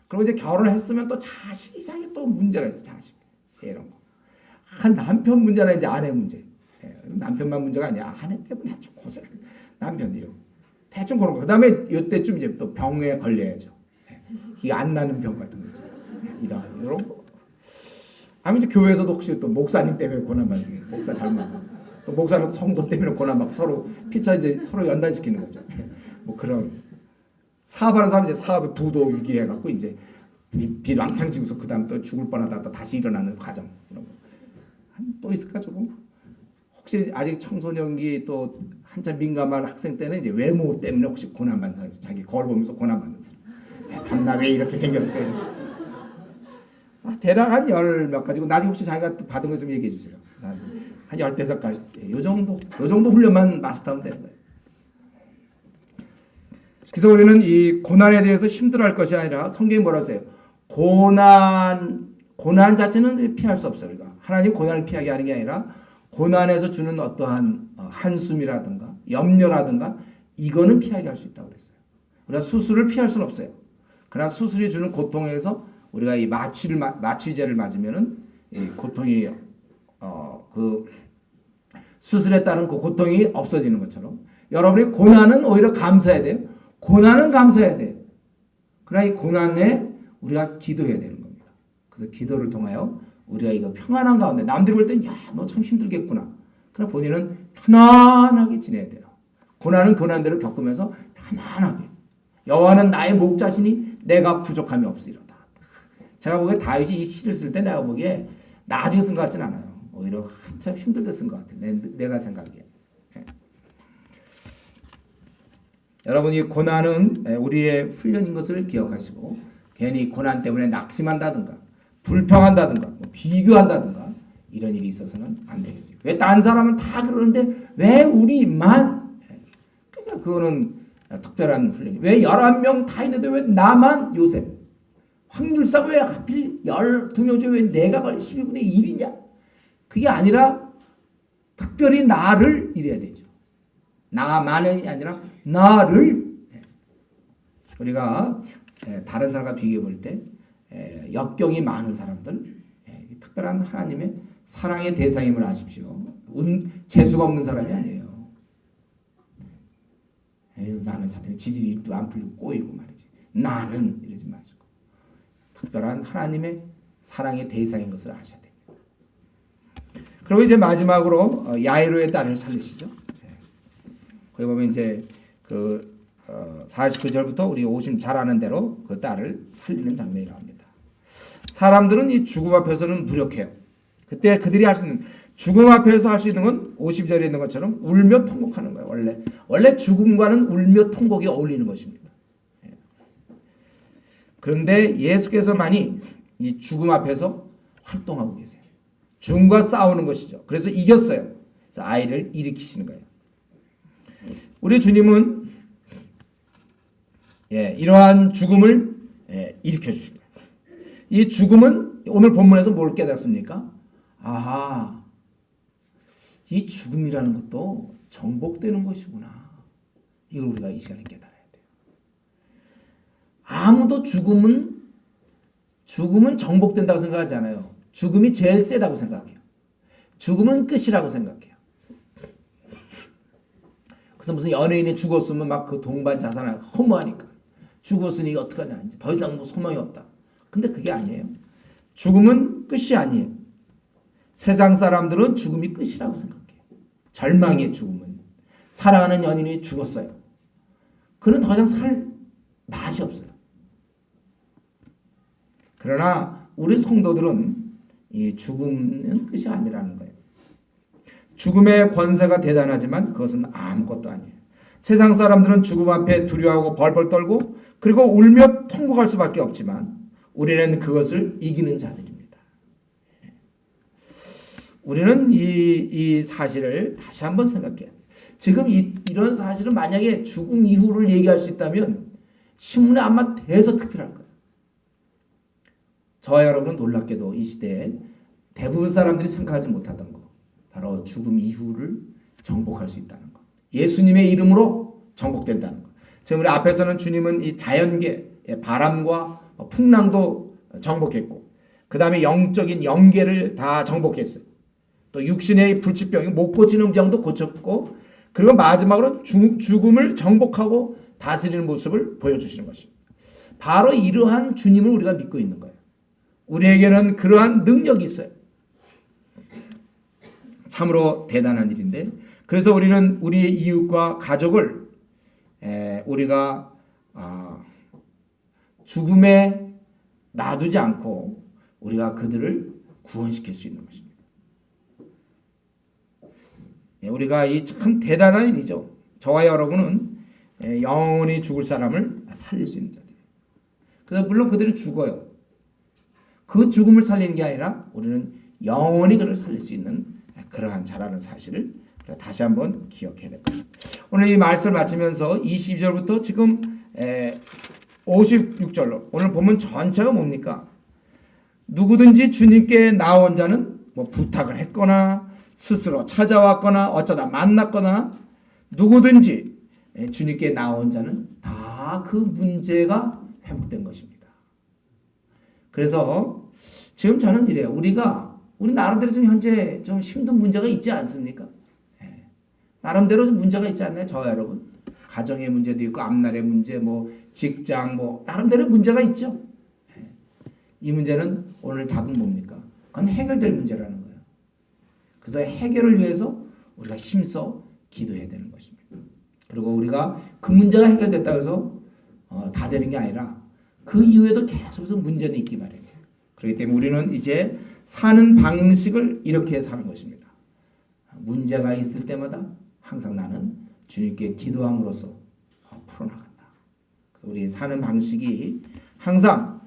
그리고 이제 결혼을 했으면 또 자식 이상하게 또 문제가 있어. 자식 이런 거. 남편 문제나 이제 아내 문제. 남편만 문제가 아니야. 아내 때문에 아주 고생. 남편 이런. 대충 그런 거. 그다음에 이때쯤 이제 또 병에 걸려야죠. 이게 안 나는 병 같은 거죠. 이런 거. 아니면 이제 교회에서도 혹시 또 목사님 때문에 고난 받으세요. 목사 잘못 만나. 또 목사는 성도 때문에 고난 받고 서로 피차 이제 서로 연단시키는 거죠. 뭐 그런 사업하는 사람 이제 사업에 부도 위기해 갖고 이제 빚 왕창 지고서 그다음 또 죽을 뻔하다 또 다시 일어나는 과정 이런 거. 또 있을까 조금? 혹시 아직 청소년기 또 한참 민감한 학생 때는 이제 외모 때문에 혹시 고난 받는 사람, 자기 거울 보면서 고난 받는 사람. 밤낮 왜 이렇게 생겼을까? 대략 한 열 몇 가지고 나중에 혹시 자기가 받은 거 있으면 얘기해 주세요. 한 15가지. 요 정도 훈련만 마스터하면 되는 거예요. 그래서 우리는 이 고난에 대해서 힘들어할 것이 아니라 성경이 뭐라 했어요? 고난 자체는 피할 수 없어요. 우리가 하나님 고난을 피하게 하는 게 아니라 고난에서 주는 어떠한 한숨이라든가 염려라든가 이거는 피하게 할 수 있다고 그랬어요. 우리가 수술을 피할 수는 없어요. 그러나 수술이 주는 고통에서 우리가 이 마취제를 맞으면은 이 고통이 그 수술에 따른 그 고통이 없어지는 것처럼 여러분이 고난은 오히려 감사해야 돼요. 고난은 감사해야 돼요. 그러나 이 고난에 우리가 기도해야 되는 겁니다. 그래서 기도를 통하여 우리가 이거 평안한 가운데 남들이 볼 땐 야, 너 참 힘들겠구나. 그러나 본인은 편안하게 지내야 돼요. 고난은 고난대로 겪으면서 편안하게. 여호와는 나의 목자시니 내가 부족함이 없으리로다. 제가 보기에 다윗이 이 시를 쓸 때 내가 보기에 나중에 쓴 것 같지는 않아요. 오히려 한참 힘들 때 쓴 것 같아요. 내가 생각하기에. 여러분 이 고난은 우리의 훈련인 것을 기억하시고 괜히 고난 때문에 낙심한다든가 불평한다든가 비교한다든가 이런 일이 있어서는 안 되겠어요. 왜 딴 사람은 다 그러는데 왜 우리만? 그러니까 그거는 특별한 훈련이. 왜 11명 다 있는데 왜 나만 요셉? 확률상 왜 하필 12명 중에 왜 내가 걸 12분의 1이냐? 그게 아니라 특별히 나를 이래야 되죠. 나만이 아니라 나를. 우리가 다른 사람과 비교해 볼 때 역경이 많은 사람들, 특별한 하나님의 사랑의 대상임을 아십시오. 재수가 없는 사람이 아니에요. 나는 자꾸 지질이 1도 안 풀리고 꼬이고 말이지. 나는 이러지 마시고 특별한 하나님의 사랑의 대상인 것을 아셔야 됩니다. 그리고 이제 마지막으로 야이로의 딸을 살리시죠. 거기 보면 이제 그 49절부터 우리 오심 잘 아는 대로 그 딸을 살리는 장면이 나옵니다. 사람들은 이 죽음 앞에서는 무력해요. 그때 그들이 할 수 있는, 죽음 앞에서 할 수 있는 건 50절에 있는 것처럼 울며 통곡하는 거예요. 원래 죽음과는 울며 통곡이 어울리는 것입니다. 그런데 예수께서만이 이 죽음 앞에서 활동하고 계세요. 죽음과 싸우는 것이죠. 그래서 이겼어요. 그래서 아이를 일으키시는 거예요. 우리 주님은 이러한 죽음을 일으켜 주신 거예요. 이 죽음은 오늘 본문에서 뭘 깨닫습니까? 아하, 이 죽음이라는 것도 정복되는 것이구나. 이걸 우리가 이 시간에 깨달아야 돼요. 아무도 죽음은 정복된다고 생각하지 않아요. 죽음이 제일 세다고 생각해요. 죽음은 끝이라고 생각해요. 그래서 무슨 연예인이 죽었으면 막 그 동반 자산을 허무하니까 죽었으니 어떡하냐, 이제 더 이상 뭐 소망이 없다. 근데 그게 아니에요. 죽음은 끝이 아니에요. 세상 사람들은 죽음이 끝이라고 생각해요. 절망의 죽음은, 사랑하는 연인이 죽었어요. 그는 더 이상 살 맛이 없어요. 그러나 우리 성도들은 이 죽음은 끝이 아니라는 거예요. 죽음의 권세가 대단하지만 그것은 아무것도 아니에요. 세상 사람들은 죽음 앞에 두려워하고 벌벌 떨고 그리고 울며 통곡할 수밖에 없지만 우리는 그것을 이기는 자들입니다. 우리는 이 사실을 다시 한번 생각해야 돼요. 지금 이런 사실은 만약에 죽음 이후를 얘기할 수 있다면 신문에 아마 대서특필할 거예요. 저와 여러분은 놀랍게도 이 시대에 대부분 사람들이 생각하지 못하던 거, 바로 죽음 이후를 정복할 수 있다는 것. 예수님의 이름으로 정복된다는 것. 지금 우리 앞에서는 주님은 이 자연계, 바람과 풍랑도 정복했고, 그 다음에 영적인 영계를 다 정복했어요. 또 육신의 불치병, 못 고치는 병도 고쳤고, 그리고 마지막으로 죽음을 정복하고 다스리는 모습을 보여주시는 것입니다. 바로 이러한 주님을 우리가 믿고 있는 거예요. 우리에게는 그러한 능력이 있어요. 참으로 대단한 일인데, 그래서 우리는 우리의 이웃과 가족을 우리가 죽음에 놔두지 않고 우리가 그들을 구원시킬 수 있는 것입니다. 우리가 이 참 대단한 일이죠. 저와 여러분은 영원히 죽을 사람을 살릴 수 있는 자들이에요. 그래서 물론 그들은 죽어요. 그 죽음을 살리는 게 아니라 우리는 영원히 그를 살릴 수 있는 그러한 자라는 사실을 다시 한번 기억해야 될 것입니다. 오늘 이 말씀을 마치면서 22절부터 지금 56절로 오늘 보면 전체가 뭡니까? 누구든지 주님께 나온 자는 뭐 부탁을 했거나 스스로 찾아왔거나 어쩌다 만났거나 누구든지 주님께 나온 자는 다 그 문제가 회복된 것입니다. 그래서 지금 저는 이래요. 우리 나름대로 좀 현재 좀 힘든 문제가 있지 않습니까? 나름대로 좀 문제가 있지 않나요? 저와 여러분. 가정의 문제도 있고 앞날의 문제, 뭐 직장, 뭐 나름대로 문제가 있죠. 이 문제는 오늘 답은 뭡니까? 그건 해결될 문제라는 거예요. 그래서 해결을 위해서 우리가 힘써 기도해야 되는 것입니다. 그리고 우리가 그 문제가 해결됐다고 해서 다 되는 게 아니라 그 이후에도 계속해서 문제는 있기 마련이에요. 그렇기 때문에 우리는 이제 사는 방식을 이렇게 사는 것입니다. 문제가 있을 때마다 항상 나는 주님께 기도함으로써 풀어나간다. 그래서 우리 사는 방식이 항상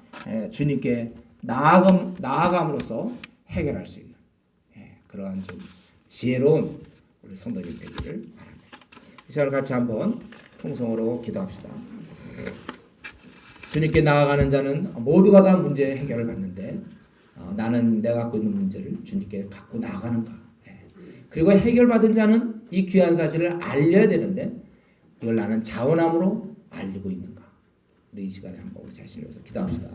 주님께 나아감으로써 해결할 수 있는 그러한 좀 지혜로운 우리 성도님 되기를 바랍니다. 이 시간을 같이 한번 통성으로 기도합시다. 주님께 나아가는 자는 모두가 다 문제 해결을 받는데 나는 내가 갖고 있는 문제를 주님께 갖고 나아가는가. 그리고 해결받은 자는 이 귀한 사실을 알려야 되는데 이걸 나는 자원함으로 알리고 있는가. 우리 이 시간에 한번 우리 자신을 위해서 기도합시다.